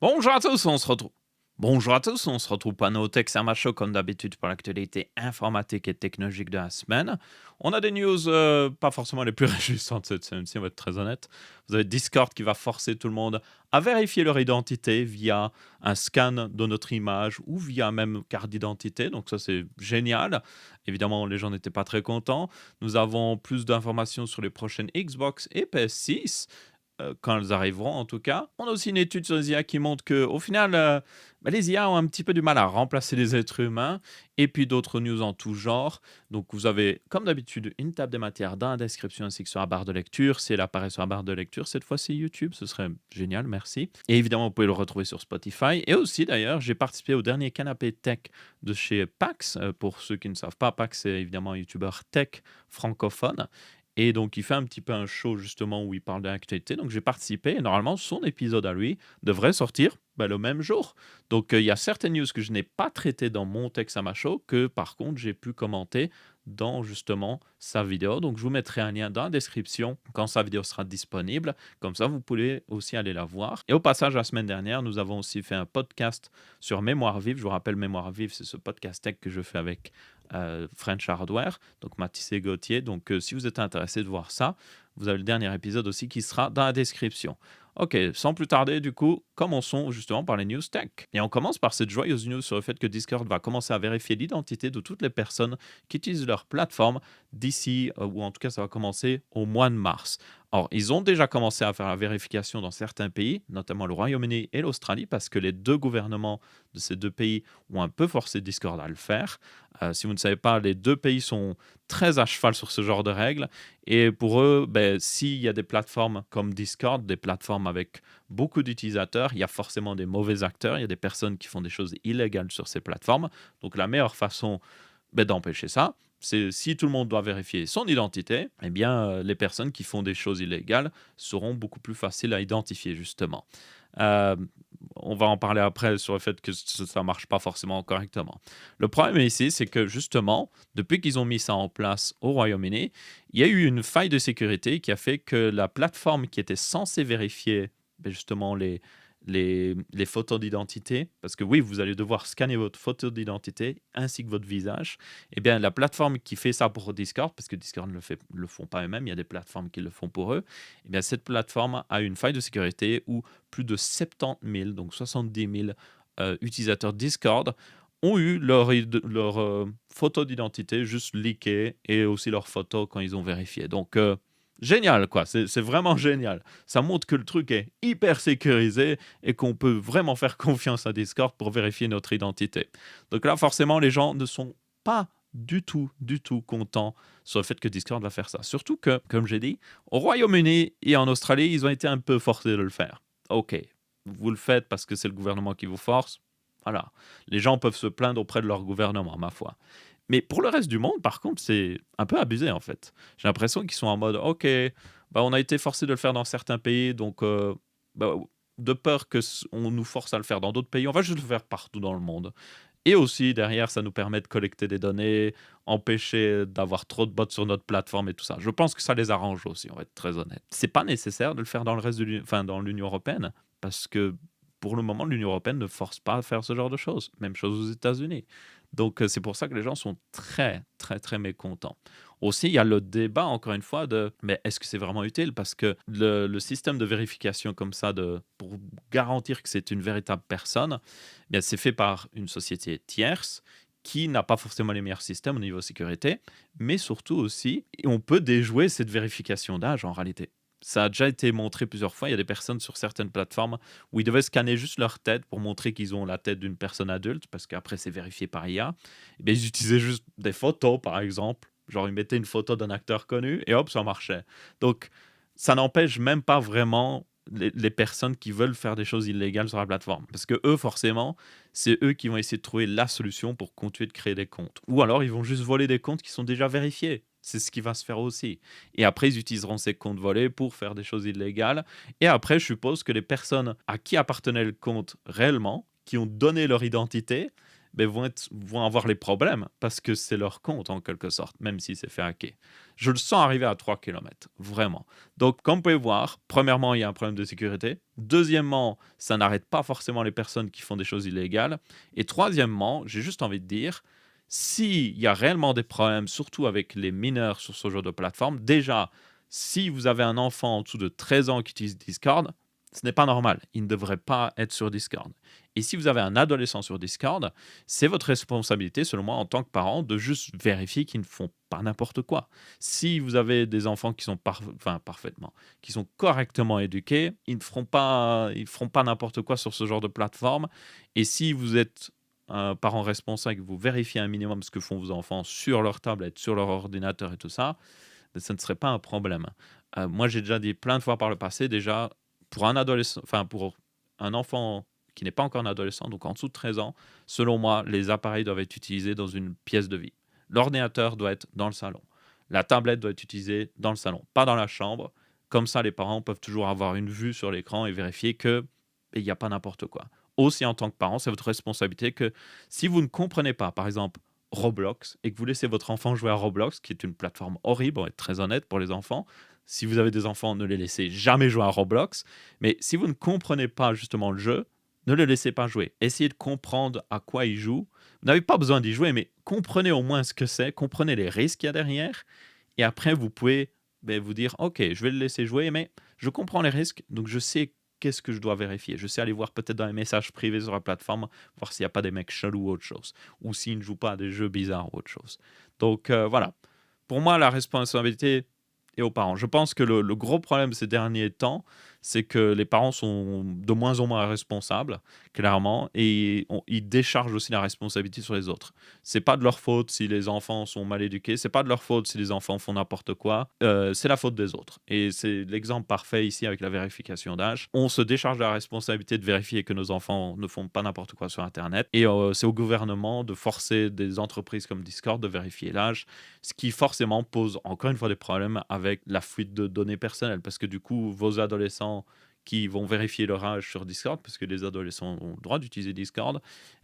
Bonjour à tous, on se retrouve. Bonjour à tous, on se retrouve pas nos Tech Sama Show comme d'habitude pour l'actualité informatique et technologique de la semaine. On a des news pas forcément les plus réjouissantes cette semaine-ci, on va être très honnête. Vous avez Discord qui va forcer tout le monde à vérifier leur identité via un scan de notre image ou via même carte d'identité. Donc ça c'est génial. Évidemment, les gens n'étaient pas très contents. Nous avons plus d'informations sur les prochaines Xbox et PS6 quand elles arriveront en tout cas. On a aussi une étude sur les IA qui montre qu'au final, les IA ont un petit peu du mal à remplacer les êtres humains et puis d'autres news en tout genre. Donc vous avez, comme d'habitude, une table des matières dans la description ainsi que sur la barre de lecture. Si elle apparaît sur la barre de lecture, cette fois-ci YouTube, ce serait génial, merci. Et évidemment, vous pouvez le retrouver sur Spotify. Et aussi, d'ailleurs, j'ai participé au dernier canapé tech de chez Pax. Pour ceux qui ne savent pas, Pax, c'est évidemment un YouTuber tech francophone. Et donc, il fait un petit peu un show justement où il parle de l'actualité. Donc, j'ai participé et normalement, son épisode à lui devrait sortir le même jour. Donc, il y a certaines news que je n'ai pas traitées dans mon texte à ma show que par contre, j'ai pu commenter dans justement sa vidéo. Donc, je vous mettrai un lien dans la description quand sa vidéo sera disponible. Comme ça, vous pouvez aussi aller la voir. Et au passage, la semaine dernière, nous avons aussi fait un podcast sur Mémoire Vive. Je vous rappelle, Mémoire Vive, c'est ce podcast tech que je fais avec French Hardware, donc Mathis et Gauthier. Donc, si vous êtes intéressé de voir ça, vous avez le dernier épisode aussi qui sera dans la description. Ok, sans plus tarder, du coup, commençons justement par les news tech. Et on commence par cette joyeuse news sur le fait que Discord va commencer à vérifier l'identité de toutes les personnes qui utilisent leur plateforme d'ici, ou en tout cas, ça va commencer au mois de mars. Or, ils ont déjà commencé à faire la vérification dans certains pays, notamment le Royaume-Uni et l'Australie, parce que les deux gouvernements de ces deux pays ont un peu forcé Discord à le faire. Si vous ne savez pas, les deux pays sont très à cheval sur ce genre de règles. Et pour eux, s'il y a des plateformes comme Discord, des plateformes avec beaucoup d'utilisateurs, il y a forcément des mauvais acteurs, il y a des personnes qui font des choses illégales sur ces plateformes. Donc la meilleure façon d'empêcher ça, c'est si tout le monde doit vérifier son identité, eh bien les personnes qui font des choses illégales seront beaucoup plus faciles à identifier justement. Euh, on va en parler après sur le fait que ça ne marche pas forcément correctement. Le problème ici, c'est que justement, depuis qu'ils ont mis ça en place au Royaume-Uni, il y a eu une faille de sécurité qui a fait que la plateforme qui était censée vérifier justement les photos d'identité, parce que oui, vous allez devoir scanner votre photo d'identité ainsi que votre visage, eh bien la plateforme qui fait ça pour Discord, parce que Discord ne le font pas eux-mêmes, il y a des plateformes qui le font pour eux, eh bien cette plateforme a une faille de sécurité où plus de 70 000, donc 70 000 utilisateurs Discord ont eu leur photo d'identité juste leakée et aussi leur photo quand ils ont vérifié. Donc, génial, quoi. C'est vraiment génial. Ça montre que le truc est hyper sécurisé et qu'on peut vraiment faire confiance à Discord pour vérifier notre identité. Donc là, forcément, les gens ne sont pas du tout contents sur le fait que Discord va faire ça. Surtout que, comme j'ai dit, au Royaume-Uni et en Australie, ils ont été un peu forcés de le faire. Ok, vous le faites parce que c'est le gouvernement qui vous force. Voilà. Les gens peuvent se plaindre auprès de leur gouvernement, ma foi. Mais pour le reste du monde, par contre, c'est un peu abusé en fait. J'ai l'impression qu'ils sont en mode, ok, on a été forcé de le faire dans certains pays, donc bah, de peur que on nous force à le faire dans d'autres pays, on va juste le faire partout dans le monde. Et aussi derrière, ça nous permet de collecter des données, empêcher d'avoir trop de bots sur notre plateforme et tout ça. Je pense que ça les arrange aussi, on va être très honnête. C'est pas nécessaire de le faire dans le reste de dans l'Union européenne, parce que pour le moment, l'Union européenne ne force pas à faire ce genre de choses. Même chose aux États-Unis. Donc, c'est pour ça que les gens sont très, très, très mécontents. Aussi, il y a le débat, encore une fois, de mais est-ce que c'est vraiment utile? Parce que le système de vérification comme ça, pour garantir que c'est une véritable personne, bien, c'est fait par une société tierce qui n'a pas forcément les meilleurs systèmes au niveau sécurité, mais surtout aussi, on peut déjouer cette vérification d'âge en réalité. Ça a déjà été montré plusieurs fois. Il y a des personnes sur certaines plateformes où ils devaient scanner juste leur tête pour montrer qu'ils ont la tête d'une personne adulte, parce qu'après c'est vérifié par IA. Et bien, ils utilisaient juste des photos, par exemple. Genre, ils mettaient une photo d'un acteur connu et hop, ça marchait. Donc, ça n'empêche même pas vraiment les personnes qui veulent faire des choses illégales sur la plateforme. Parce que eux, forcément, c'est eux qui vont essayer de trouver la solution pour continuer de créer des comptes. Ou alors, ils vont juste voler des comptes qui sont déjà vérifiés. C'est ce qui va se faire aussi. Et après, ils utiliseront ces comptes volés pour faire des choses illégales. Et après, je suppose que les personnes à qui appartenait le compte réellement, qui ont donné leur identité, ben, vont avoir les problèmes parce que c'est leur compte en quelque sorte, même si c'est fait hacker. Je le sens arriver à 3 kilomètres, vraiment. Donc, comme vous pouvez voir, premièrement, il y a un problème de sécurité. Deuxièmement, ça n'arrête pas forcément les personnes qui font des choses illégales. Et troisièmement, j'ai juste envie de dire, s'il y a réellement des problèmes, surtout avec les mineurs sur ce genre de plateforme, déjà, si vous avez un enfant en dessous de 13 ans qui utilise Discord, ce n'est pas normal. Il ne devrait pas être sur Discord. Et si vous avez un adolescent sur Discord, c'est votre responsabilité, selon moi, en tant que parent, de juste vérifier qu'ils ne font pas n'importe quoi. Si vous avez des enfants qui sont parfaitement, qui sont correctement éduqués, ils ne feront pas n'importe quoi sur ce genre de plateforme. Et si vous êtes un parent responsable et que vous vérifiez un minimum ce que font vos enfants sur leur tablette, sur leur ordinateur et tout ça, ça ne serait pas un problème. Moi, j'ai déjà dit plein de fois par le passé, déjà, pour un adolescent, enfin, pour un enfant qui n'est pas encore un adolescent, donc en dessous de 13 ans, selon moi, les appareils doivent être utilisés dans une pièce de vie. L'ordinateur doit être dans le salon. La tablette doit être utilisée dans le salon, pas dans la chambre. Comme ça, les parents peuvent toujours avoir une vue sur l'écran et vérifier que il n'y a pas n'importe quoi. Aussi, en tant que parent, c'est votre responsabilité que si vous ne comprenez pas, par exemple, Roblox, et que vous laissez votre enfant jouer à Roblox, qui est une plateforme horrible, on va être très honnête pour les enfants. Si vous avez des enfants, ne les laissez jamais jouer à Roblox. Mais si vous ne comprenez pas justement le jeu, ne le laissez pas jouer. Essayez de comprendre à quoi il joue. Vous n'avez pas besoin d'y jouer, mais comprenez au moins ce que c'est, comprenez les risques qu'il y a derrière. Et après, vous pouvez vous dire, OK, je vais le laisser jouer, mais je comprends les risques, donc je sais qu'est-ce que je dois vérifier. Je sais aller voir peut-être dans les messages privés sur la plateforme, voir s'il n'y a pas des mecs chelous ou autre chose, ou s'ils ne jouent pas à des jeux bizarres ou autre chose. Donc voilà, pour moi, la responsabilité est aux parents. Je pense que le gros problème ces derniers temps, c'est que les parents sont de moins en moins responsables, clairement, et ils déchargent aussi la responsabilité sur les autres. C'est pas de leur faute si les enfants sont mal éduqués, c'est pas de leur faute si les enfants font n'importe quoi, c'est la faute des autres. Et c'est l'exemple parfait ici avec la vérification d'âge. On se décharge de la responsabilité de vérifier que nos enfants ne font pas n'importe quoi sur Internet, et c'est au gouvernement de forcer des entreprises comme Discord de vérifier l'âge, ce qui forcément pose encore une fois des problèmes avec la fuite de données personnelles, parce que du coup, vos adolescents qui vont vérifier leur âge sur Discord, parce que les adolescents ont le droit d'utiliser Discord,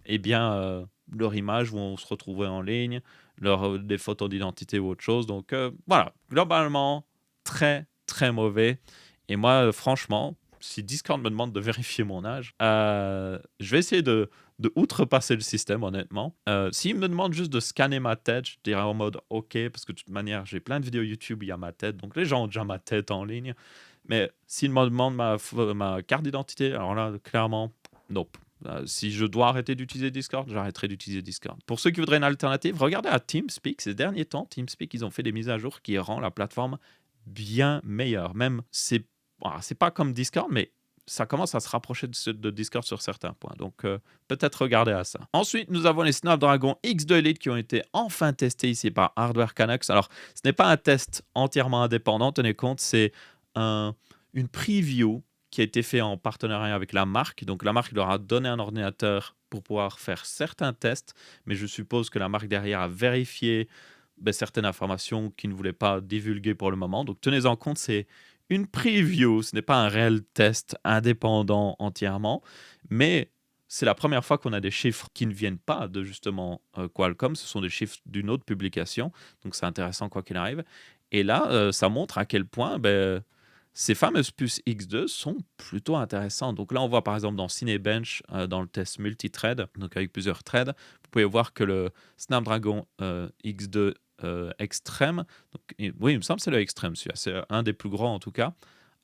eh bien, leurs images vont se retrouver en ligne, des photos d'identité ou autre chose. Donc voilà, globalement, très, très mauvais. Et moi, franchement, si Discord me demande de vérifier mon âge, je vais essayer de outrepasser le système, honnêtement. S'il me demande juste de scanner ma tête, je dirais en mode OK, parce que de toute manière, j'ai plein de vidéos YouTube, il y a ma tête, donc les gens ont déjà ma tête en ligne. Mais s'il me demande ma carte d'identité, alors là, clairement, nope. Si je dois arrêter d'utiliser Discord, j'arrêterai d'utiliser Discord. Pour ceux qui voudraient une alternative, regardez à TeamSpeak. Ces derniers temps, TeamSpeak, ils ont fait des mises à jour qui rendent la plateforme bien meilleure. Même, c'est pas comme Discord, mais ça commence à se rapprocher de Discord sur certains points. Donc, peut-être regarder à ça. Ensuite, nous avons les Snapdragon X2 Elite qui ont été enfin testés ici par Hardware Canucks. Alors, ce n'est pas un test entièrement indépendant, tenez compte, c'est une preview qui a été fait en partenariat avec la marque. Donc, la marque leur a donné un ordinateur pour pouvoir faire certains tests, mais je suppose que la marque derrière a vérifié certaines informations qu'ils ne voulaient pas divulguer pour le moment. Donc, tenez-en compte, c'est une preview, ce n'est pas un réel test indépendant entièrement, mais c'est la première fois qu'on a des chiffres qui ne viennent pas de justement Qualcomm, ce sont des chiffres d'une autre publication, donc c'est intéressant quoi qu'il arrive. Et là, ça montre à quel point ces fameuses puces X2 sont plutôt intéressantes. Donc là, on voit par exemple dans Cinebench, dans le test multithread, donc avec plusieurs threads, vous pouvez voir que le Snapdragon X2 Extreme, oui, il me semble que c'est le Extreme, celui-là, c'est un des plus grands en tout cas,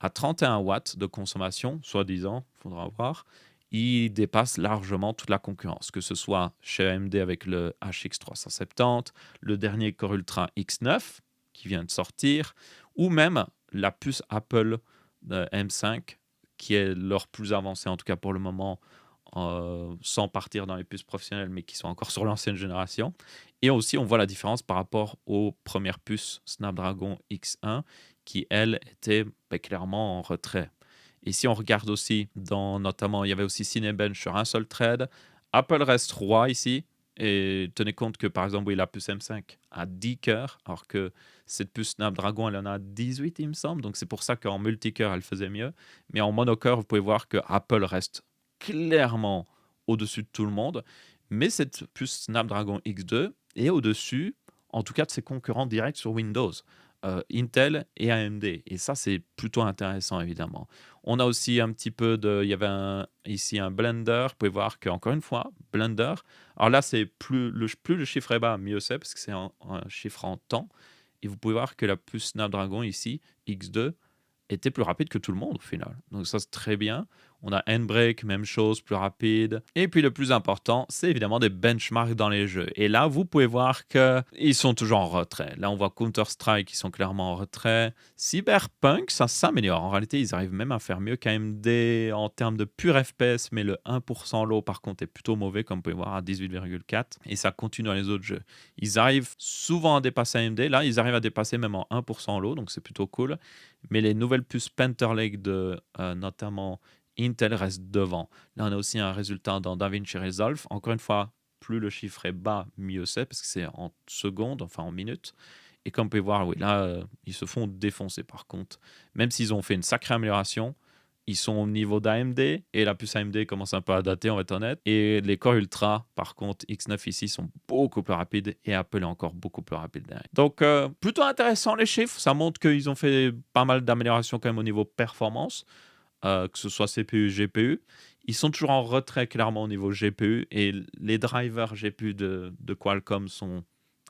à 31 watts de consommation, soi-disant, il faudra voir, il dépasse largement toute la concurrence, que ce soit chez AMD avec le HX370, le dernier Core Ultra X9 qui vient de sortir, ou même la puce Apple M5, qui est leur plus avancée, en tout cas pour le moment, sans partir dans les puces professionnelles, mais qui sont encore sur l'ancienne génération. Et aussi, on voit la différence par rapport aux premières puces Snapdragon X1, qui, elles, étaient clairement en retrait. Et si on regarde aussi, notamment, il y avait aussi Cinebench sur un seul thread. Apple reste roi ici. Et tenez compte que, par exemple, oui, la puce M5 a 10 cœurs, alors que cette puce Snapdragon, elle en a 18, il me semble. Donc, c'est pour ça qu'en multicœur, elle faisait mieux. Mais en monocœur, vous pouvez voir que Apple reste clairement au-dessus de tout le monde. mais cette puce Snapdragon X2 est au-dessus, en tout cas de ses concurrents directs sur Windows, Intel et AMD. Et ça, c'est plutôt intéressant, évidemment. On a aussi un petit peu de... Il y avait ici un Blender. Vous pouvez voir qu'encore une fois, Blender. Alors là, c'est plus le chiffre est bas, mieux c'est, parce que c'est un chiffre en temps. Et vous pouvez voir que la puce Snapdragon ici, X2, était plus rapide que tout le monde au final. Donc ça, c'est très bien. On a Handbrake, même chose, plus rapide. Et puis le plus important, c'est évidemment des benchmarks dans les jeux. Et là, vous pouvez voir qu'ils sont toujours en retrait. Là, on voit Counter-Strike qui sont clairement en retrait. Cyberpunk, ça s'améliore. En réalité, ils arrivent même à faire mieux qu'AMD en termes de pur FPS, mais le 1% low, par contre, est plutôt mauvais, comme vous pouvez voir, à 18,4. Et ça continue dans les autres jeux. Ils arrivent souvent à dépasser AMD. Là, ils arrivent à dépasser même en 1% low, donc c'est plutôt cool. Mais les nouvelles puces Panther Lake de notamment Intel restent devant. Là, on a aussi un résultat dans DaVinci Resolve. Encore une fois, plus le chiffre est bas, mieux c'est, parce que c'est en secondes, enfin en minutes. Et comme vous pouvez voir, oui, là, ils se font défoncer par contre. Même s'ils ont fait une sacrée amélioration, ils sont au niveau d'AMD et la puce AMD commence un peu à dater, on va être honnête. Et les Core Ultra, par contre, X9 ici sont beaucoup plus rapides et Apple est encore beaucoup plus rapide derrière. Donc, plutôt intéressant les chiffres. Ça montre qu'ils ont fait pas mal d'améliorations quand même au niveau performance, que ce soit CPU, GPU. Ils sont toujours en retrait clairement au niveau GPU et les drivers GPU de Qualcomm sont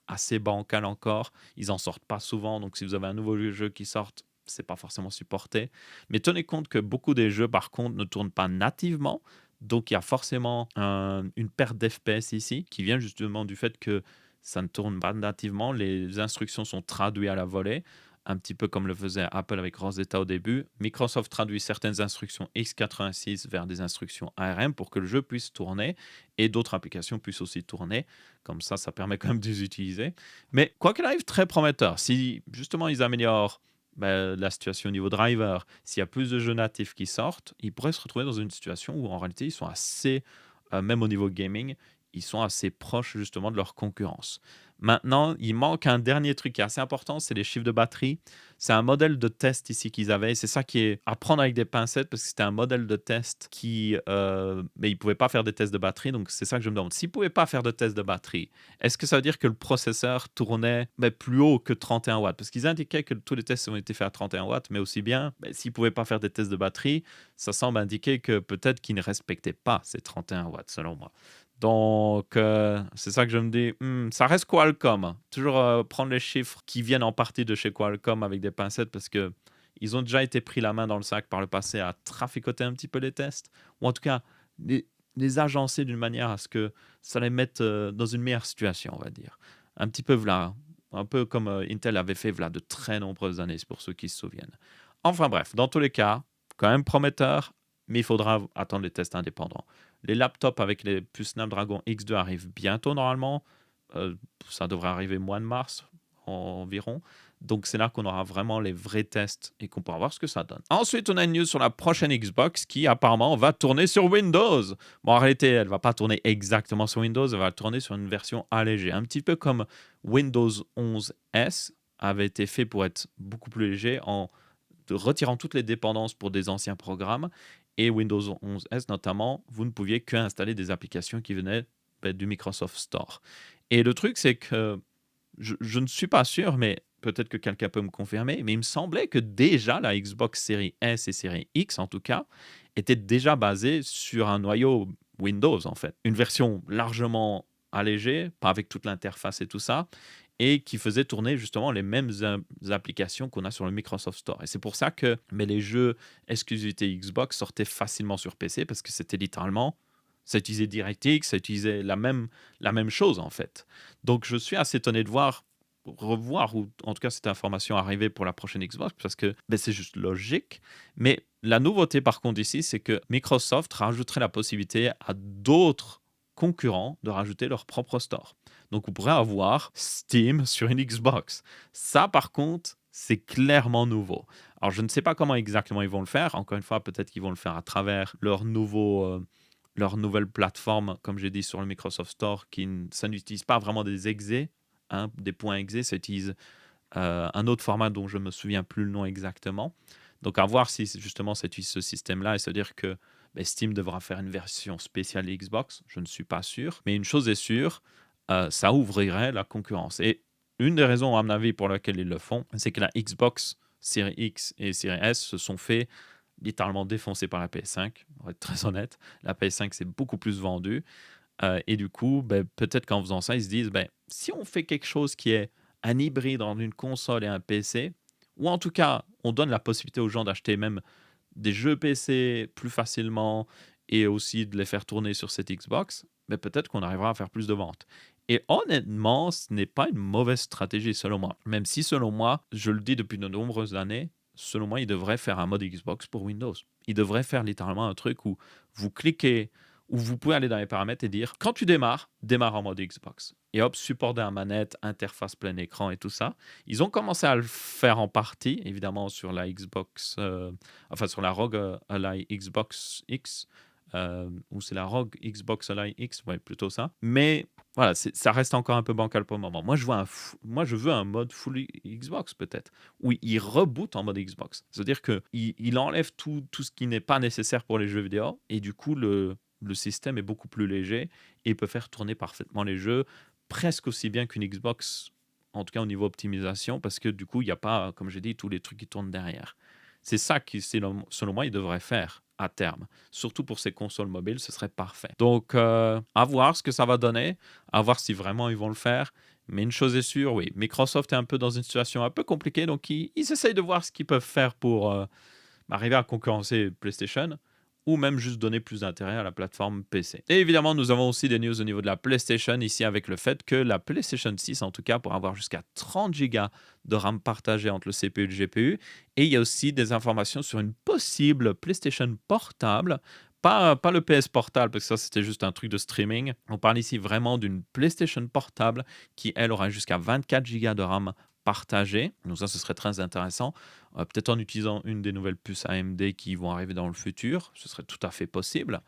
assez bancals encore. Ils en sortent pas souvent, donc si vous avez un nouveau jeu qui sort, c'est pas forcément supporté. Mais tenez compte que beaucoup des jeux, par contre, ne tournent pas nativement. Donc il y a forcément une perte d'FPS ici qui vient justement du fait que ça ne tourne pas nativement. Les instructions sont traduites à la volée, un petit peu comme le faisait Apple avec Rosetta au début. Microsoft traduit certaines instructions x86 vers des instructions ARM pour que le jeu puisse tourner et d'autres applications puissent aussi tourner. Comme ça permet quand même de les utiliser. Mais quoi qu'il arrive, très prometteur. Si justement ils améliorent la situation au niveau driver, s'il y a plus de jeux natifs qui sortent, ils pourraient se retrouver dans une situation où en réalité ils sont assez, même au niveau gaming, ils sont assez proches justement de leur concurrence. Maintenant, il manque un dernier truc qui est assez important, c'est les chiffres de batterie. C'est un modèle de test ici qu'ils avaient. C'est ça qui est à prendre avec des pincettes parce que c'était un modèle de test mais ils ne pouvaient pas faire des tests de batterie. Donc c'est ça que je me demande. S'ils ne pouvaient pas faire de tests de batterie, est-ce que ça veut dire que le processeur tournait plus haut que 31 watts? Parce qu'ils indiquaient que tous les tests ont été faits à 31 watts, mais aussi bien, s'ils ne pouvaient pas faire des tests de batterie, ça semble indiquer que peut-être qu'ils ne respectaient pas ces 31 watts, selon moi. Donc, c'est ça que je me dis, ça reste Qualcomm, hein. Toujours prendre les chiffres qui viennent en partie de chez Qualcomm avec des pincettes parce que ils ont déjà été pris la main dans le sac par le passé à traficoter un petit peu les tests, ou en tout cas les, les agencer d'une manière à ce que ça les mette dans une meilleure situation, on va dire. Un petit peu voilà, un peu comme Intel avait fait voilà de très nombreuses années, c'est pour ceux qui se souviennent. Enfin bref, dans tous les cas, quand même prometteur, mais il faudra attendre les tests indépendants. Les laptops avec les puces Snapdragon X2 arrivent bientôt normalement. Euh, Ça devrait arriver mois de mars environ. Donc c'est là qu'on aura vraiment les vrais tests et qu'on pourra voir ce que ça donne. Ensuite, on a une news sur la prochaine Xbox qui apparemment va tourner sur Windows. Bon, en réalité, elle va pas tourner exactement sur Windows, elle va tourner sur une version allégée. Un petit peu comme Windows 11 S avait été fait pour être beaucoup plus léger en retirant toutes les dépendances pour des anciens programmes. Et Windows 11 S notamment, vous ne pouviez qu'installer des applications qui venaient du Microsoft Store. Et le truc, c'est que je ne suis pas sûr, mais peut-être que quelqu'un peut me confirmer, mais il me semblait que déjà la Xbox Series S et Series X, en tout cas, était déjà basée sur un noyau Windows, en fait. Une version largement allégée, pas avec toute l'interface et tout ça, et qui faisait tourner justement les mêmes applications qu'on a sur le Microsoft Store. Et c'est pour ça que les jeux exclusivité Xbox sortaient facilement sur PC, parce que c'était littéralement, ça utilisait DirectX, ça utilisait la même chose en fait. Donc je suis assez étonné de revoir, ou en tout cas cette information arriver pour la prochaine Xbox, parce que c'est juste logique. Mais la nouveauté par contre ici, c'est que Microsoft rajouterait la possibilité à d'autres concurrents de rajouter leur propre store. Donc vous pourrez avoir Steam sur une Xbox. Ça par contre, c'est clairement nouveau. Alors je ne sais pas comment exactement ils vont le faire. Encore une fois, peut-être qu'ils vont le faire à travers leur nouvelle plateforme, comme j'ai dit, sur le Microsoft Store, ça n'utilise pas vraiment des exés, hein, des points exés, ça utilise un autre format dont je ne me souviens plus le nom exactement. Donc à voir si justement ça utilise ce système-là, et c'est-à-dire que Steam devra faire une version spéciale Xbox, je ne suis pas sûr. Mais une chose est sûre, ça ouvrirait la concurrence. Et une des raisons, à mon avis, pour laquelle ils le font, c'est que la Xbox Series X et Series S se sont fait littéralement défoncer par la PS5, on va être très honnête. La PS5 c'est beaucoup plus vendu. Et du coup, peut-être qu'en faisant ça, ils se disent, si on fait quelque chose qui est un hybride entre une console et un PC, ou en tout cas, on donne la possibilité aux gens d'acheter même des jeux PC plus facilement et aussi de les faire tourner sur cette Xbox, peut-être qu'on arrivera à faire plus de ventes. Et honnêtement, ce n'est pas une mauvaise stratégie selon moi. Même si selon moi, je le dis depuis de nombreuses années, selon moi, ils devraient faire un mode Xbox pour Windows. Ils devraient faire littéralement un truc où vous cliquez, où vous pouvez aller dans les paramètres et dire, quand tu démarres, démarre en mode Xbox. Et hop, support d'un manette, interface plein écran et tout ça. Ils ont commencé à le faire en partie, évidemment sur la Xbox, sur la ROG Ally Xbox X, ou c'est la ROG Xbox Ally X, ouais, plutôt ça. Mais voilà, ça reste encore un peu bancal pour le moment. Moi, je veux un mode full Xbox peut-être, où il reboot en mode Xbox. C'est-à-dire qu'il enlève tout ce qui n'est pas nécessaire pour les jeux vidéo, et du coup, le système est beaucoup plus léger, et il peut faire tourner parfaitement les jeux, presque aussi bien qu'une Xbox, en tout cas au niveau optimisation, parce que du coup, il n'y a pas, comme j'ai dit, tous les trucs qui tournent derrière. C'est ça qui, selon moi, il devrait faire à terme. Surtout pour ces consoles mobiles, ce serait parfait. Donc, à voir ce que ça va donner, à voir si vraiment ils vont le faire. Mais une chose est sûre, oui, Microsoft est un peu dans une situation un peu compliquée, donc ils essayent de voir ce qu'ils peuvent faire pour arriver à concurrencer PlayStation, ou même juste donner plus d'intérêt à la plateforme PC. Et évidemment, nous avons aussi des news au niveau de la PlayStation, ici avec le fait que la PlayStation 6, en tout cas, pourra avoir jusqu'à 30 Go de RAM partagée entre le CPU et le GPU. Et il y a aussi des informations sur une possible PlayStation portable. Pas le PS Portable, parce que ça, c'était juste un truc de streaming. On parle ici vraiment d'une PlayStation portable qui, elle, aura jusqu'à 24 Go de RAM partagée. Donc ça, ce serait très intéressant. Peut-être en utilisant une des nouvelles puces AMD qui vont arriver dans le futur. Ce serait tout à fait possible.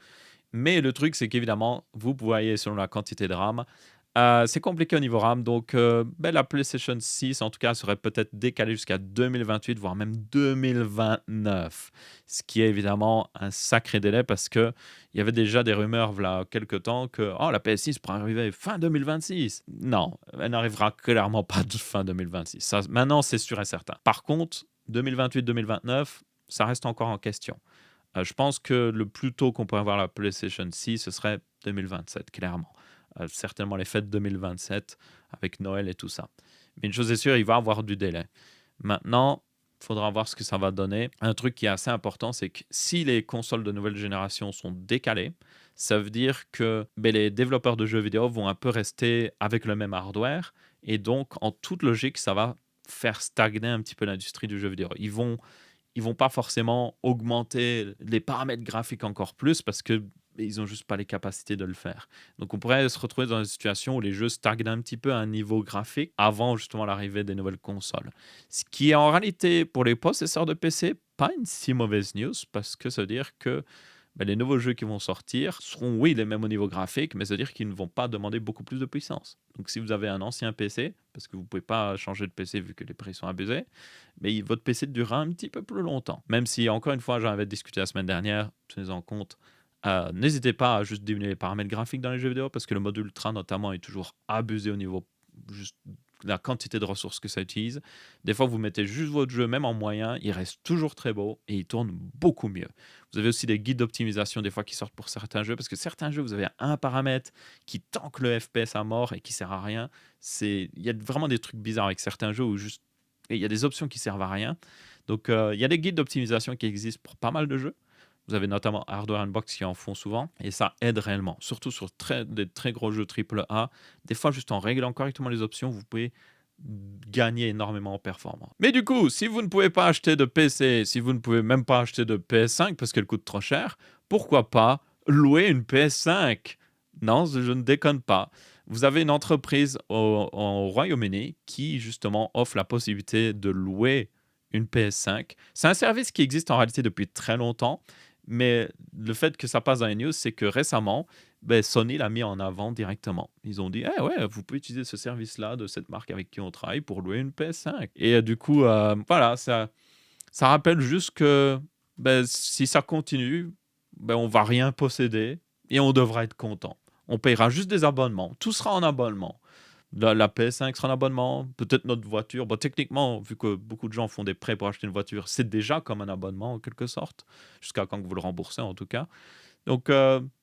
Mais le truc, c'est qu'évidemment, vous voyez selon la quantité de RAM, c'est compliqué au niveau RAM. Donc, la PlayStation 6, en tout cas, serait peut-être décalée jusqu'à 2028, voire même 2029. Ce qui est évidemment un sacré délai parce qu'il y avait déjà des rumeurs, voilà, quelques temps, que la PS6 pourrait arriver fin 2026. Non, elle n'arrivera clairement pas de fin 2026. Ça, maintenant, c'est sûr et certain. Par contre, 2028-2029, ça reste encore en question. Je pense que le plus tôt qu'on pourrait avoir la PlayStation 6, ce serait 2027, clairement. Certainement les fêtes 2027, avec Noël et tout ça. Mais une chose est sûre, il va y avoir du délai. Maintenant, il faudra voir ce que ça va donner. Un truc qui est assez important, c'est que si les consoles de nouvelle génération sont décalées, ça veut dire que les développeurs de jeux vidéo vont un peu rester avec le même hardware. Et donc, en toute logique, ça va faire stagner un petit peu l'industrie du jeu vidéo. Ils vont pas forcément augmenter les paramètres graphiques encore plus parce que ils ont juste pas les capacités de le faire. Donc on pourrait se retrouver dans une situation où les jeux stagnent un petit peu à un niveau graphique avant justement l'arrivée des nouvelles consoles. Ce qui est en réalité pour les possesseurs de PC pas une si mauvaise news parce que ça veut dire que les nouveaux jeux qui vont sortir seront, oui, les mêmes au niveau graphique, mais ça veut dire qu'ils ne vont pas demander beaucoup plus de puissance. Donc, si vous avez un ancien PC, parce que vous ne pouvez pas changer de PC vu que les prix sont abusés, mais votre PC durera un petit peu plus longtemps. Même si, encore une fois, j'en avais discuté la semaine dernière, tenez-en compte, n'hésitez pas à juste diminuer les paramètres graphiques dans les jeux vidéo, parce que le mode ultra, notamment, est toujours abusé au niveau juste la quantité de ressources que ça utilise. Des fois, vous mettez juste votre jeu, même en moyen, il reste toujours très beau et il tourne beaucoup mieux. Vous avez aussi des guides d'optimisation des fois qui sortent pour certains jeux, parce que certains jeux, vous avez un paramètre qui tanque le FPS à mort et qui sert à rien. Il y a vraiment des trucs bizarres avec certains jeux où juste il y a des options qui servent à rien. Donc, il y a des guides d'optimisation qui existent pour pas mal de jeux. Vous avez notamment Hardware Unbox qui en font souvent, et ça aide réellement, surtout sur des très gros jeux AAA. Des fois, juste en réglant correctement les options, vous pouvez gagner énormément en performance. Mais du coup, si vous ne pouvez pas acheter de PC, si vous ne pouvez même pas acheter de PS5 parce qu'elle coûte trop cher, pourquoi pas louer une PS5? Non, je ne déconne pas. Vous avez une entreprise au Royaume-Uni qui justement offre la possibilité de louer une PS5. C'est un service qui existe en réalité depuis très longtemps, mais le fait que ça passe dans les news, c'est que récemment, Sony l'a mis en avant directement. Ils ont dit, eh ouais, vous pouvez utiliser ce service-là de cette marque avec qui on travaille pour louer une PS5. Et du coup, voilà, ça rappelle juste que si ça continue, ben, on va rien posséder et on devra être content. On payera juste des abonnements. Tout sera en abonnement. La PS5 sera en abonnement, peut-être notre voiture. Bon, techniquement, vu que beaucoup de gens font des prêts pour acheter une voiture, c'est déjà comme un abonnement en quelque sorte, jusqu'à quand que vous le remboursez en tout cas. Donc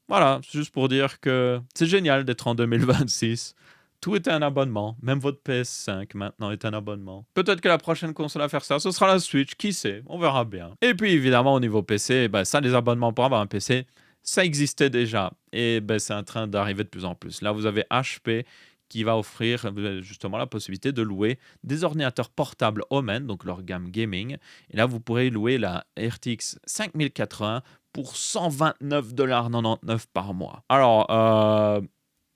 voilà, c'est juste pour dire que c'est génial d'être en 2026. Tout est un abonnement, même votre PS5 maintenant est un abonnement. Peut-être que la prochaine console à faire ça, ce sera la Switch, qui sait, on verra bien. Et puis évidemment au niveau PC, ben, ça les abonnements pour avoir un PC, ça existait déjà et ben, c'est en train d'arriver de plus en plus. Là vous avez HP qui va offrir justement la possibilité de louer des ordinateurs portables Omen, donc leur gamme gaming. Et là vous pourrez louer la RTX 5080 pour 129,99$ par mois. Alors,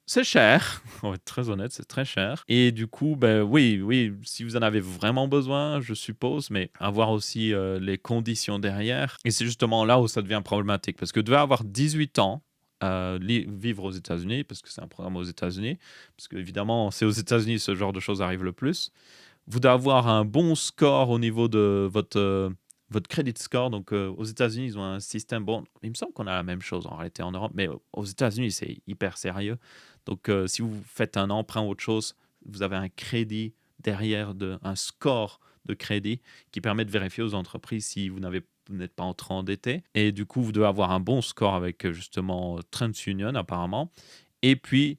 c'est cher, on va être très honnête, c'est très cher. Et du coup, ben oui, si vous en avez vraiment besoin, je suppose, mais avoir aussi les conditions derrière. Et c'est justement là où ça devient problématique, parce que vous devez avoir 18 ans, vivre aux États-Unis, parce que c'est un programme aux États-Unis, parce qu'évidemment, c'est aux États-Unis ce genre de choses arrive le plus. Vous devez avoir un bon score au niveau de votre credit score. Donc, aux États-Unis, ils ont un système. Bon, il me semble qu'on a la même chose en réalité en Europe, mais aux États-Unis, c'est hyper sérieux. Donc, si vous faites un emprunt ou autre chose, vous avez un crédit derrière, un score de crédit qui permet de vérifier aux entreprises si vous n'êtes pas trop endetté. Et du coup, vous devez avoir un bon score avec justement Trans Union apparemment. Et puis,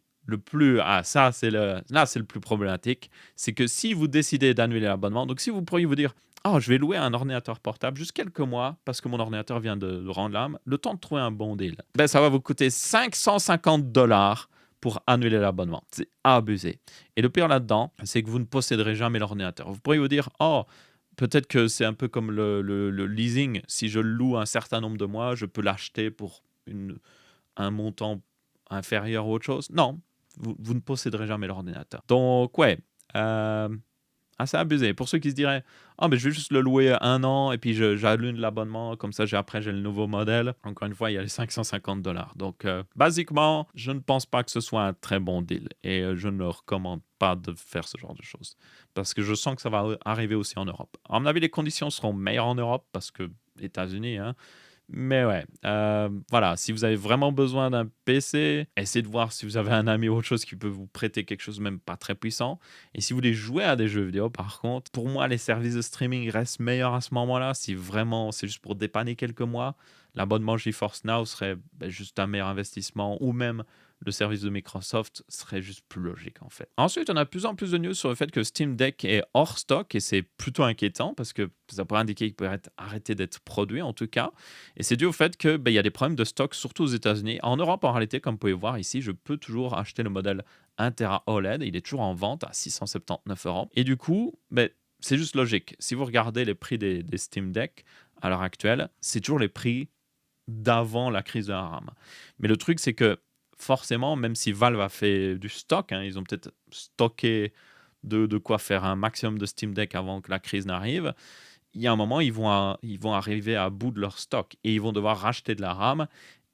ça, c'est le plus problématique, c'est que si vous décidez d'annuler l'abonnement, donc si vous pourriez vous dire, ah, je vais louer un ordinateur portable juste quelques mois parce que mon ordinateur vient de rendre l'âme, le temps de trouver un bon deal, ben, ça va vous coûter 550$ pour annuler l'abonnement. C'est abusé. Et le pire là-dedans, c'est que vous ne posséderez jamais l'ordinateur. Vous pourriez vous dire, oh, peut-être que c'est un peu comme le leasing. Si je loue un certain nombre de mois, je peux l'acheter pour un montant inférieur ou autre chose. Non, vous ne posséderez jamais l'ordinateur. Donc, ouais, assez abusé. Pour ceux qui se diraient, ah, mais je vais juste le louer 1 an et puis j'allume l'abonnement, comme ça après j'ai le nouveau modèle. Encore une fois, il y a les 550$. Donc, basiquement, je ne pense pas que ce soit un très bon deal et je ne recommande pas de faire ce genre de choses parce que je sens que ça va arriver aussi en Europe. À mon avis, les conditions seront meilleures en Europe parce que États-Unis, hein, mais ouais, voilà, si vous avez vraiment besoin d'un PC, essayez de voir si vous avez un ami ou autre chose qui peut vous prêter quelque chose même pas très puissant. Et si vous voulez jouer à des jeux vidéo, par contre, pour moi, les services de streaming restent meilleurs à ce moment-là. Si vraiment c'est juste pour dépanner quelques mois, l'abonnement GeForce Now serait juste un meilleur investissement, ou même le service de Microsoft serait juste plus logique en fait. Ensuite, on a de plus en plus de news sur le fait que Steam Deck est hors stock et c'est plutôt inquiétant parce que ça pourrait indiquer qu'il pourrait arrêter d'être produit en tout cas. Et c'est dû au fait que il y a des problèmes de stock surtout aux États-Unis. En Europe, en réalité, comme vous pouvez voir ici, je peux toujours acheter le modèle 1 Tera OLED. Il est toujours en vente à 679€. Et du coup, c'est juste logique. Si vous regardez les prix des Steam Deck à l'heure actuelle, c'est toujours les prix d'avant la crise de la RAM. Mais le truc, c'est que forcément, même si Valve a fait du stock, hein, ils ont peut-être stocké de quoi faire un maximum de Steam Deck avant que la crise n'arrive, il y a un moment, ils vont arriver à bout de leur stock et ils vont devoir racheter de la RAM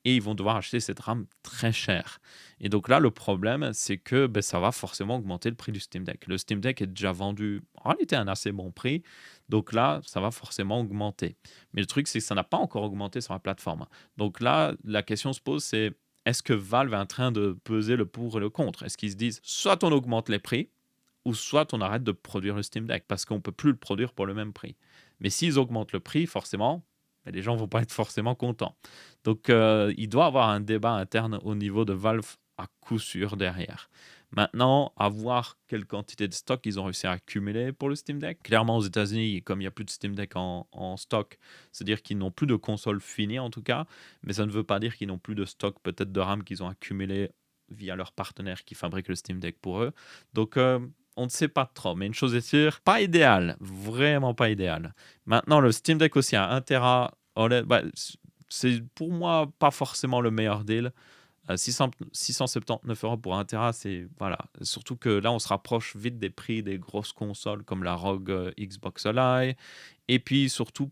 et ils vont devoir acheter cette RAM très chère. Et donc là, le problème, c'est que ça va forcément augmenter le prix du Steam Deck. Le Steam Deck est déjà vendu en réalité à un assez bon prix, donc là, ça va forcément augmenter. Mais le truc, c'est que ça n'a pas encore augmenté sur la plateforme. Donc là, la question se pose, c'est est-ce que Valve est en train de peser le pour et le contre? Est-ce qu'ils se disent, soit on augmente les prix, ou soit on arrête de produire le Steam Deck parce qu'on ne peut plus le produire pour le même prix. Mais s'ils augmentent le prix, forcément, les gens ne vont pas être forcément contents. Donc, il doit y avoir un débat interne au niveau de Valve à coup sûr derrière. Maintenant, à voir quelle quantité de stock ils ont réussi à accumuler pour le Steam Deck. Clairement, aux États-Unis, comme il n'y a plus de Steam Deck en stock, c'est-à-dire qu'ils n'ont plus de console finie en tout cas, mais ça ne veut pas dire qu'ils n'ont plus de stock peut-être de RAM qu'ils ont accumulé via leur partenaire qui fabrique le Steam Deck pour eux. Donc, on ne sait pas trop, mais une chose est sûre, pas idéal, vraiment pas idéal. Maintenant, le Steam Deck aussi à 1 Tera OLED, c'est pour moi pas forcément le meilleur deal. 679€ pour 1 Tera, c'est voilà. Surtout que là, on se rapproche vite des prix des grosses consoles comme la ROG Xbox Live. Et puis surtout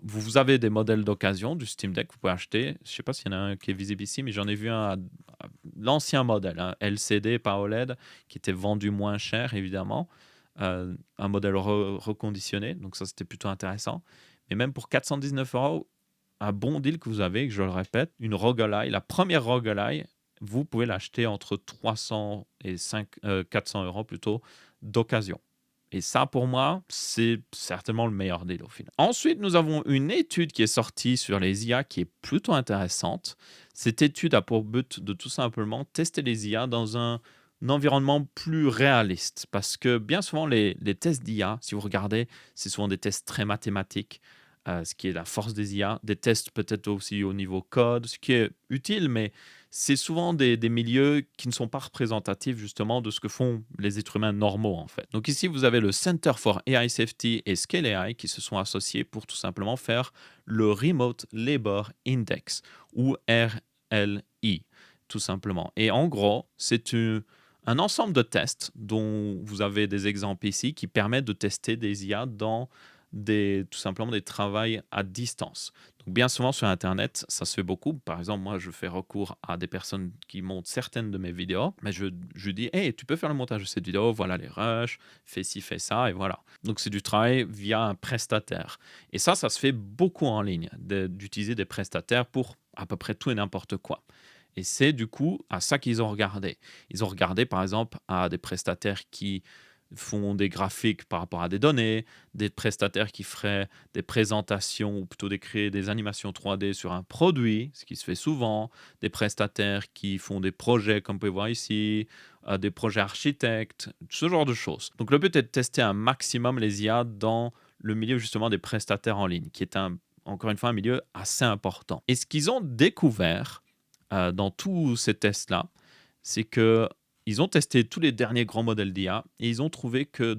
vous avez des modèles d'occasion du Steam Deck que vous pouvez acheter. Je ne sais pas s'il y en a un qui est visible ici, mais j'en ai vu un, l'ancien modèle, hein, LCD, pas OLED, qui était vendu moins cher évidemment. Un modèle reconditionné, donc ça c'était plutôt intéressant. Mais même pour 419€, un bon deal que vous avez, que je le répète, une roguelike, la première roguelike, vous pouvez l'acheter entre 300 et 400 euros plutôt d'occasion. Et ça, pour moi, c'est certainement le meilleur deal au final. Ensuite, nous avons une étude qui est sortie sur les IA qui est plutôt intéressante. Cette étude a pour but de tout simplement tester les IA dans un environnement plus réaliste. Parce que bien souvent, les tests d'IA, si vous regardez, c'est souvent des tests très mathématiques, ce qui est la force des IA. Des tests peut-être aussi au niveau code, ce qui est utile, mais c'est souvent des milieux qui ne sont pas représentatifs justement de ce que font les êtres humains normaux en fait. Donc ici, vous avez le Center for AI Safety et Scale AI qui se sont associés pour tout simplement faire le Remote Labor Index ou RLI tout simplement. Et en gros, c'est un ensemble de tests dont vous avez des exemples ici qui permettent de tester des IA dans tout simplement des travails à distance. Donc, bien souvent sur Internet, ça se fait beaucoup. Par exemple, moi, je fais recours à des personnes qui montent certaines de mes vidéos, mais je dis, hey, tu peux faire le montage de cette vidéo, voilà les rushs, fais ci, fais ça, et voilà. Donc, c'est du travail via un prestataire. Et ça se fait beaucoup en ligne, d'utiliser des prestataires pour à peu près tout et n'importe quoi. Et c'est du coup à ça qu'ils ont regardé. Ils ont regardé par exemple à des prestataires qui font des graphiques par rapport à des données, des prestataires qui feraient des présentations ou plutôt créer des animations 3D sur un produit, ce qui se fait souvent, des prestataires qui font des projets comme vous pouvez voir ici, des projets architectes, ce genre de choses. Donc le but est de tester un maximum les IA dans le milieu justement des prestataires en ligne, qui est encore une fois un milieu assez important. Et ce qu'ils ont découvert dans tous ces tests-là, c'est que ils ont testé tous les derniers grands modèles d'IA et ils ont trouvé que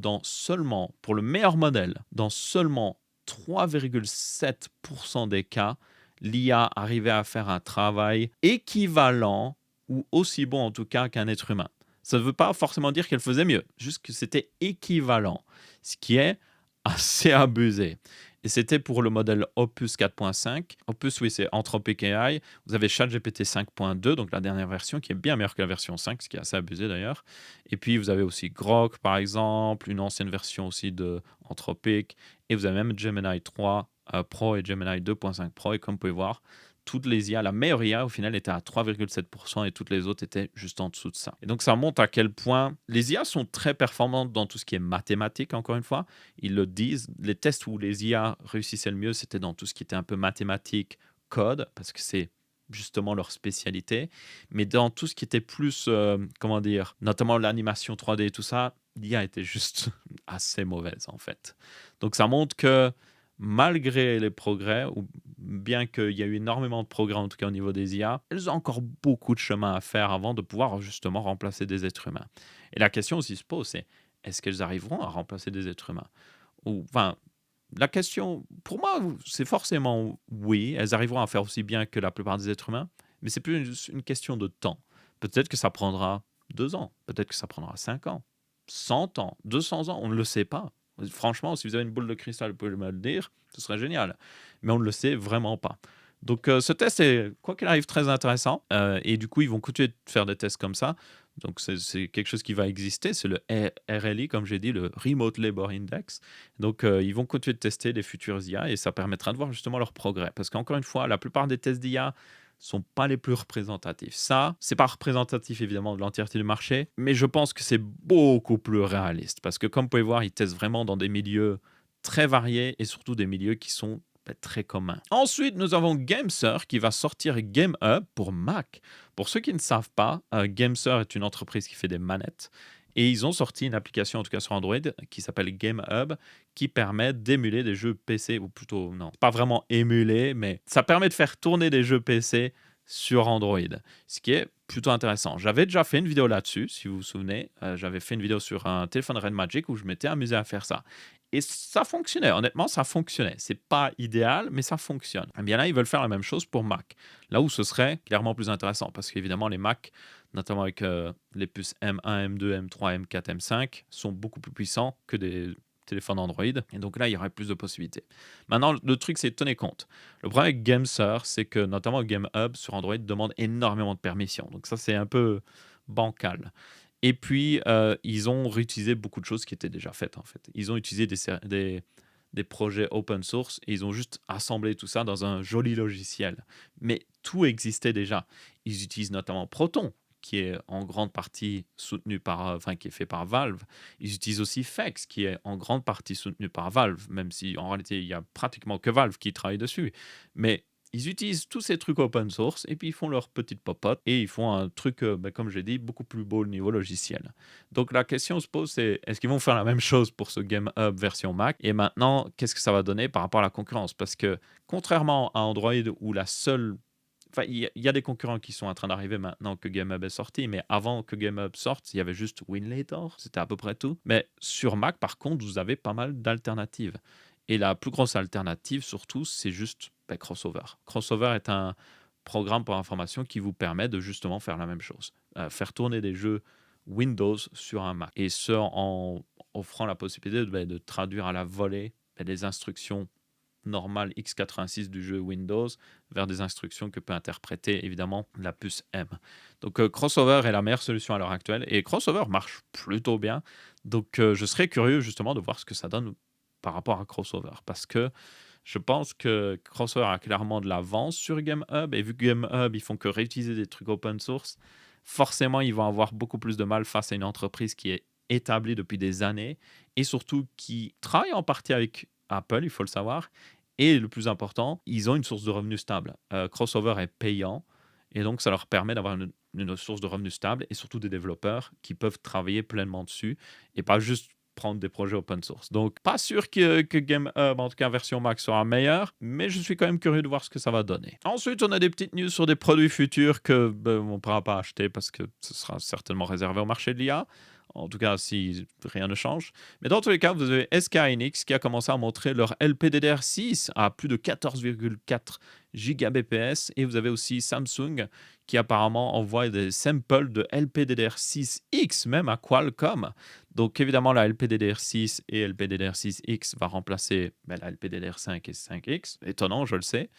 pour le meilleur modèle, dans seulement 3,7% des cas, l'IA arrivait à faire un travail équivalent ou aussi bon en tout cas qu'un être humain. Ça ne veut pas forcément dire qu'elle faisait mieux, juste que c'était équivalent, ce qui est assez abusé. Et c'était pour le modèle Opus 4.5. Opus, oui, c'est Anthropic AI. Vous avez ChatGPT 5.2, donc la dernière version, qui est bien meilleure que la version 5, ce qui est assez abusé d'ailleurs. Et puis, vous avez aussi Grok, par exemple, une ancienne version aussi de Anthropic. Et vous avez même Gemini 3 Pro et Gemini 2.5 Pro. Et comme vous pouvez voir, toutes les IA, la meilleure IA au final était à 3,7% et toutes les autres étaient juste en dessous de ça. Et donc ça montre à quel point les IA sont très performantes dans tout ce qui est mathématique, encore une fois. Ils le disent, les tests où les IA réussissaient le mieux, c'était dans tout ce qui était un peu mathématique, code, parce que c'est justement leur spécialité. Mais dans tout ce qui était plus, comment dire, notamment l'animation 3D et tout ça, l'IA était juste assez mauvaise en fait. Donc ça montre que malgré les progrès, ou bien qu'il y a eu énormément de progrès en tout cas au niveau des IA, elles ont encore beaucoup de chemin à faire avant de pouvoir justement remplacer des êtres humains. Et la question aussi se pose, c'est est-ce qu'elles arriveront à remplacer des êtres humains? Enfin, la question, pour moi, c'est forcément oui, elles arriveront à faire aussi bien que la plupart des êtres humains, mais c'est plus une question de temps. Peut-être que ça prendra 2 ans, peut-être que ça prendra 5 ans, 100 ans, 200 ans, on ne le sait pas. Franchement, si vous avez une boule de cristal, vous pouvez me le dire, ce serait génial. Mais on ne le sait vraiment pas. Donc ce test est, quoi qu'il arrive, très intéressant. Et du coup, ils vont continuer de faire des tests comme ça. Donc c'est quelque chose qui va exister. C'est le RLI, comme j'ai dit, le Remote Labor Index. Donc ils vont continuer de tester les futurs IA et ça permettra de voir justement leur progrès. Parce qu'encore une fois, la plupart des tests d'IA sont pas les plus représentatifs. Ça, c'est pas représentatif évidemment de l'entièreté du marché, mais je pense que c'est beaucoup plus réaliste parce que comme vous pouvez voir, ils testent vraiment dans des milieux très variés et surtout des milieux qui sont très communs. Ensuite, nous avons Gameser qui va sortir GameHub pour Mac. Pour ceux qui ne savent pas, Gameser est une entreprise qui fait des manettes et ils ont sorti une application, en tout cas sur Android, qui s'appelle GameHub, qui permet d'émuler des jeux PC, ou plutôt, non, pas vraiment émuler, mais ça permet de faire tourner des jeux PC sur Android, ce qui est plutôt intéressant. J'avais déjà fait une vidéo là-dessus, si vous vous souvenez. J'avais fait une vidéo sur un téléphone Red Magic où je m'étais amusé à faire ça. Et ça fonctionnait, honnêtement, ça fonctionnait. C'est pas idéal, mais ça fonctionne. Et bien là, ils veulent faire la même chose pour Mac. Là où ce serait clairement plus intéressant, parce qu'évidemment, les Mac, notamment avec les puces M1, M2, M3, M4, M5, sont beaucoup plus puissants que des téléphones Android. Et donc là, il y aurait plus de possibilités. Maintenant, le truc, c'est tenez compte. Le problème avec Gameser, c'est que notamment GameHub sur Android demande énormément de permissions. Donc ça, c'est un peu bancal. Et puis, ils ont réutilisé beaucoup de choses qui étaient déjà faites, en fait. Ils ont utilisé des projets open source et ils ont juste assemblé tout ça dans un joli logiciel. Mais tout existait déjà. Ils utilisent notamment Proton, qui est en grande partie soutenu par, enfin, qui est fait par Valve. Ils utilisent aussi Fex, qui est en grande partie soutenu par Valve, même si en réalité, il y a pratiquement que Valve qui travaille dessus. Mais ils utilisent tous ces trucs open source et puis ils font leur petite popote et ils font un truc, comme j'ai dit, beaucoup plus beau au niveau logiciel. Donc la question se pose, c'est est-ce qu'ils vont faire la même chose pour ce Game Hub version Mac? Et maintenant, qu'est-ce que ça va donner par rapport à la concurrence? Parce que contrairement à Android où la seule... Enfin, il y a des concurrents qui sont en train d'arriver maintenant que Game Hub est sorti, mais avant que Game Hub sorte, il y avait juste Winlator, c'était à peu près tout. Mais sur Mac, par contre, vous avez pas mal d'alternatives. Et la plus grosse alternative, surtout, c'est juste Crossover. Crossover est un programme pour information qui vous permet de justement faire la même chose. Faire tourner des jeux Windows sur un Mac. Et ce, en offrant la possibilité de traduire à la volée des instructions normales x86 du jeu Windows vers des instructions que peut interpréter évidemment la puce M. Donc Crossover est la meilleure solution à l'heure actuelle et Crossover marche plutôt bien. Donc je serais curieux justement de voir ce que ça donne par rapport à Crossover parce que je pense que Crossover a clairement de l'avance sur GameHub et vu que GameHub ils font que réutiliser des trucs open source, forcément ils vont avoir beaucoup plus de mal face à une entreprise qui est établie depuis des années et surtout qui travaille en partie avec Apple, il faut le savoir. Et le plus important, ils ont une source de revenus stable. Crossover est payant et donc ça leur permet d'avoir une source de revenus stable et surtout des développeurs qui peuvent travailler pleinement dessus et pas juste prendre des projets open source. Donc, pas sûr que GameHub, en tout cas version Mac, sera meilleure, mais je suis quand même curieux de voir ce que ça va donner. Ensuite, on a des petites news sur des produits futurs que on ne pourra pas acheter parce que ce sera certainement réservé au marché de l'IA. En tout cas, si rien ne change. Mais dans tous les cas, vous avez SK Hynix qui a commencé à montrer leur LPDDR6 à plus de 14,4 Gbps. Et vous avez aussi Samsung qui apparemment envoie des samples de LPDDR6X, même à Qualcomm. Donc évidemment, la LPDDR6 et LPDDR6X va remplacer la LPDDR5 et 5X. Étonnant, je le sais.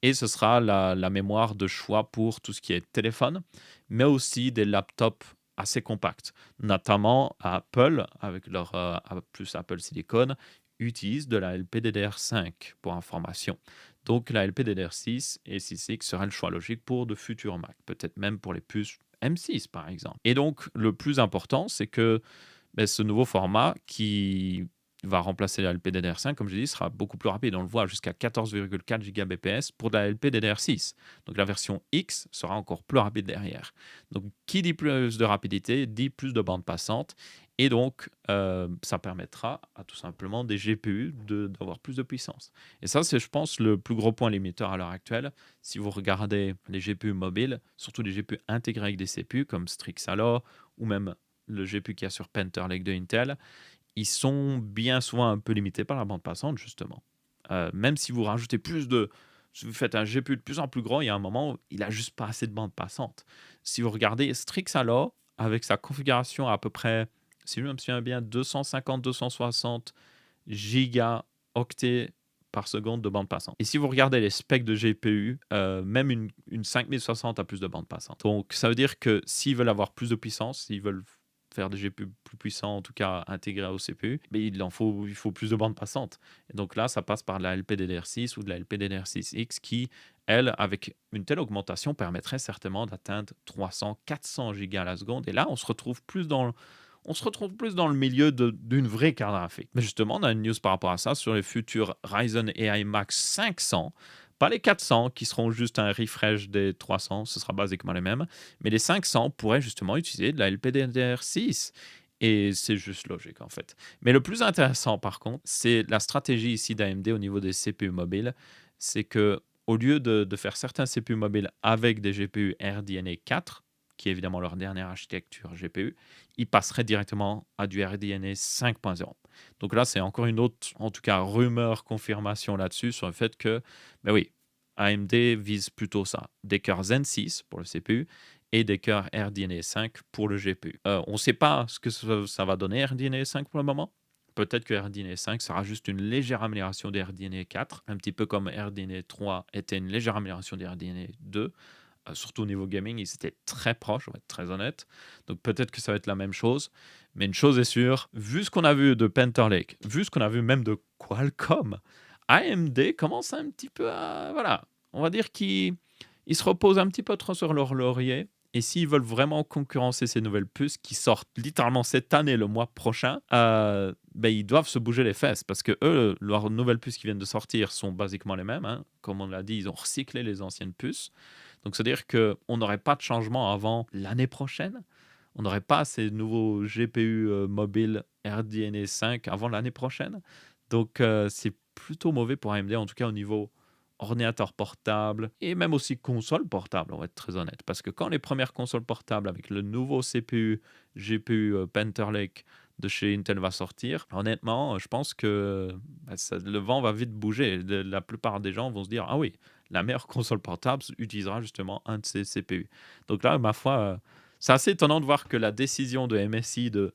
Et ce sera la mémoire de choix pour tout ce qui est téléphone, mais aussi des laptops assez compacts. Notamment Apple, avec leur plus Apple Silicon, utilise de la LPDDR5 pour information. Donc la LPDDR6 et 6X serait le choix logique pour de futurs Mac, peut-être même pour les puces M6 par exemple. Et donc le plus important, c'est que ce nouveau format qui va remplacer la LPDDR5, comme je l'ai dit, sera beaucoup plus rapide. On le voit jusqu'à 14,4 Gbps pour la LPDDR6. Donc la version X sera encore plus rapide derrière. Donc qui dit plus de rapidité dit plus de bande passante. Et donc ça permettra à tout simplement des GPU d'avoir plus de puissance. Et ça, c'est, je pense, le plus gros point limiteur à l'heure actuelle. Si vous regardez les GPU mobiles, surtout les GPU intégrés avec des CPU comme Strix Allo ou même le GPU qu'il y a sur Panther Lake de Intel, ils sont bien souvent un peu limités par la bande passante, justement. Même si vous rajoutez plus de... Si vous faites un GPU de plus en plus grand, il y a un moment où il n'a juste pas assez de bande passante. Si vous regardez Strix Allo, avec sa configuration à peu près, si je me souviens bien, 250-260 gigaoctets par seconde de bande passante. Et si vous regardez les specs de GPU, même une 5060 a plus de bande passante. Donc ça veut dire que s'ils veulent avoir plus de puissance, s'ils veulent faire des GPU plus puissants, en tout cas intégrés au CPU, mais il faut plus de bande passante. Et donc là, ça passe par de la LPDDR6 ou de la LPDDR6X qui, elle, avec une telle augmentation, permettrait certainement d'atteindre 300-400 gigas à la seconde. Et là, on se retrouve plus dans le milieu d'une vraie carte graphique. Mais justement, on a une news par rapport à ça sur les futurs Ryzen AI Max 500. Pas les 400 qui seront juste un refresh des 300, ce sera basiquement les mêmes. Mais les 500 pourraient justement utiliser de la LPDDR6. Et c'est juste logique en fait. Mais le plus intéressant par contre, c'est la stratégie ici d'AMD au niveau des CPU mobiles. C'est que au lieu de faire certains CPU mobiles avec des GPU RDNA 4, qui est évidemment leur dernière architecture GPU, ils passeraient directement à du RDNA 5.0. Donc là, c'est encore une autre, en tout cas, rumeur, confirmation là-dessus, sur le fait que, ben oui, AMD vise plutôt ça. Des cœurs Zen 6 pour le CPU et des cœurs RDNA 5 pour le GPU. On ne sait pas ce que ça va donner RDNA 5 pour le moment. Peut-être que RDNA 5 sera juste une légère amélioration des RDNA 4, un petit peu comme RDNA 3 était une légère amélioration des RDNA 2. Surtout au niveau gaming, ils étaient très proches, on va être très honnête. Donc peut-être que ça va être la même chose. Mais une chose est sûre, vu ce qu'on a vu de Panther Lake, vu ce qu'on a vu même de Qualcomm, AMD commence un petit peu à... Voilà, on va dire qu'ils se reposent un petit peu trop sur leur laurier. Et s'ils veulent vraiment concurrencer ces nouvelles puces qui sortent littéralement cette année, le mois prochain, ben, ils doivent se bouger les fesses parce que eux, leurs nouvelles puces qui viennent de sortir sont basiquement les mêmes, hein. Comme on l'a dit, ils ont recyclé les anciennes puces. Donc, c'est-à-dire qu'on n'aurait pas de changement avant l'année prochaine. On n'aurait pas ces nouveaux GPU mobiles RDNA 5 avant l'année prochaine. Donc, c'est plutôt mauvais pour AMD, en tout cas au niveau ordinateur portable et même aussi console portable, on va être très honnête. Parce que quand les premières consoles portables avec le nouveau CPU, GPU Panther Lake de chez Intel va sortir, honnêtement, je pense que le vent va vite bouger. La plupart des gens vont se dire, ah oui, la meilleure console portable utilisera justement un de ces CPU. Donc là, ma foi, c'est assez étonnant de voir que la décision de MSI de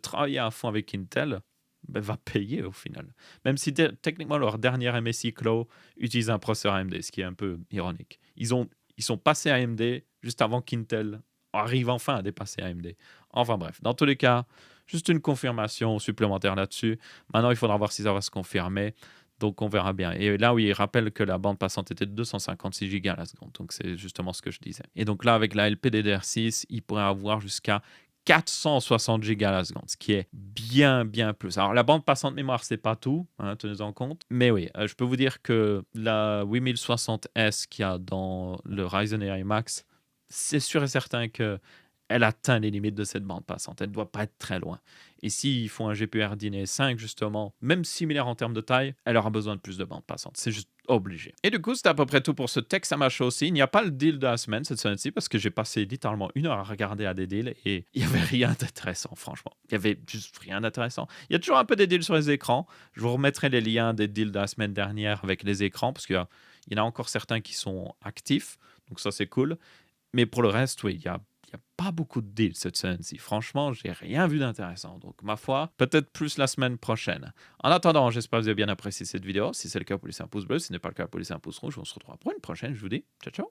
travailler à fond avec Intel ben, va payer au final. Même si techniquement leur dernière MSI Claw utilise un processeur AMD, ce qui est un peu ironique. Ils sont passés à AMD juste avant qu'Intel arrive enfin à dépasser AMD. Enfin bref, dans tous les cas, juste une confirmation supplémentaire là-dessus. Maintenant, il faudra voir si ça va se confirmer. Donc, on verra bien. Et là, oui, il rappelle que la bande passante était de 256 Go à la seconde. Donc, c'est justement ce que je disais. Et donc là, avec la LPDDR6, il pourrait avoir jusqu'à 460 Go à la seconde, ce qui est bien, bien plus. Alors, la bande passante mémoire, c'est pas tout, hein, tenez-en compte. Mais oui, je peux vous dire que la 8060S qu'il y a dans le Ryzen AI Max, c'est sûr et certain que elle atteint les limites de cette bande passante. Elle ne doit pas être très loin. Et s'ils font un GPU RDNA 5, justement, même similaire en termes de taille, elle aura besoin de plus de bande passante. C'est juste obligé. Et du coup, c'était à peu près tout pour ce Texama Show aussi. Il n'y a pas le deal de la semaine cette semaine-ci parce que j'ai passé littéralement 1 heure à regarder à des deals et il n'y avait rien d'intéressant, franchement. Il n'y avait juste rien d'intéressant. Il y a toujours un peu des deals sur les écrans. Je vous remettrai les liens des deals de la semaine dernière avec les écrans parce qu'il y en a encore certains qui sont actifs. Donc ça, c'est cool. Mais pour le reste, oui, il y a pas beaucoup de deals cette semaine-ci. Franchement, j'ai rien vu d'intéressant. Donc, ma foi, peut-être plus la semaine prochaine. En attendant, j'espère que vous avez bien apprécié cette vidéo. Si c'est le cas, vous laissez un pouce bleu. Si ce n'est pas le cas, vous laissez un pouce rouge. On se retrouve pour une prochaine. Je vous dis ciao, ciao.